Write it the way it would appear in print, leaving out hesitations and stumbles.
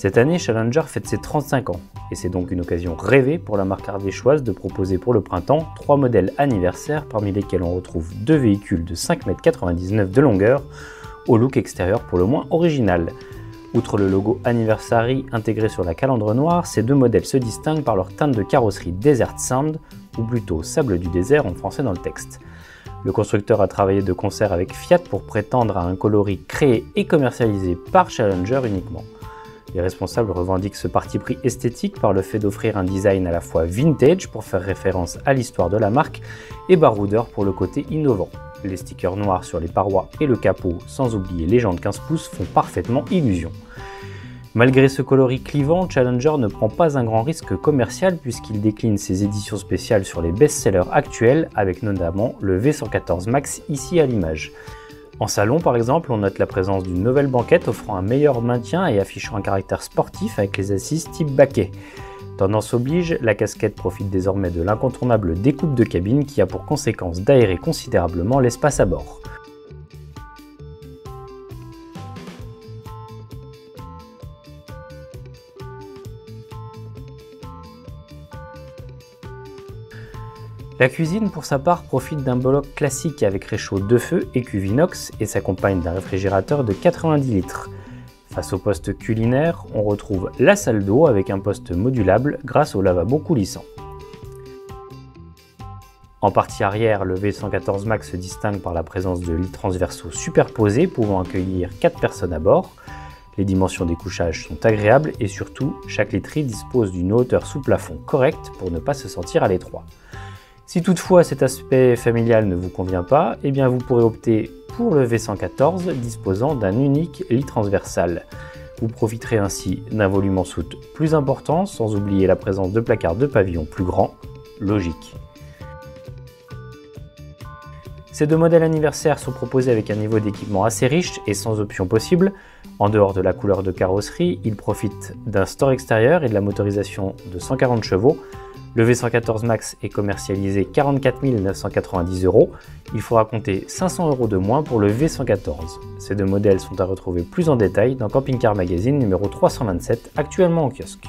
Cette année, Challenger fête ses 35 ans, et c'est donc une occasion rêvée pour la marque ardéchoise de proposer pour le printemps 3 modèles anniversaires parmi lesquels on retrouve 2 véhicules de 5,99 m de longueur, au look extérieur pour le moins original. Outre le logo Anniversary intégré sur la calandre noire, ces deux modèles se distinguent par leur teinte de carrosserie Desert Sand, ou plutôt Sable du désert en français dans le texte. Le constructeur a travaillé de concert avec Fiat pour prétendre à un coloris créé et commercialisé par Challenger uniquement. Les responsables revendiquent ce parti pris esthétique par le fait d'offrir un design à la fois vintage pour faire référence à l'histoire de la marque et baroudeur pour le côté innovant. Les stickers noirs sur les parois et le capot, sans oublier les jantes 15 pouces, font parfaitement illusion. Malgré ce coloris clivant, Challenger ne prend pas un grand risque commercial puisqu'il décline ses éditions spéciales sur les best-sellers actuels, avec notamment le V114 Max ici à l'image. En salon par exemple, on note la présence d'une nouvelle banquette offrant un meilleur maintien et affichant un caractère sportif avec les assises type baquet. Tendance oblige, la casquette profite désormais de l'incontournable découpe de cabine qui a pour conséquence d'aérer considérablement l'espace à bord. La cuisine, pour sa part, profite d'un bloc classique avec réchaud 2 feux et cuve inox et s'accompagne d'un réfrigérateur de 90 litres. Face au poste culinaire, on retrouve la salle d'eau avec un poste modulable grâce au lavabo coulissant. En partie arrière, le V114 Max se distingue par la présence de lits transversaux superposés pouvant accueillir 4 personnes à bord. Les dimensions des couchages sont agréables et surtout, chaque literie dispose d'une hauteur sous plafond correcte pour ne pas se sentir à l'étroit. Si toutefois cet aspect familial ne vous convient pas, eh bien vous pourrez opter pour le V114 disposant d'un unique lit transversal. Vous profiterez ainsi d'un volume en soute plus important sans oublier la présence de placards de pavillon plus grands, logique. Ces deux modèles anniversaires sont proposés avec un niveau d'équipement assez riche et sans options possibles. En dehors de la couleur de carrosserie, ils profitent d'un store extérieur et de la motorisation de 140 chevaux. Le V114 Max est commercialisé 44 990 €. Il faudra compter 500 € de moins pour le V114. Ces deux modèles sont à retrouver plus en détail dans Camping Car Magazine numéro 327, actuellement en kiosque.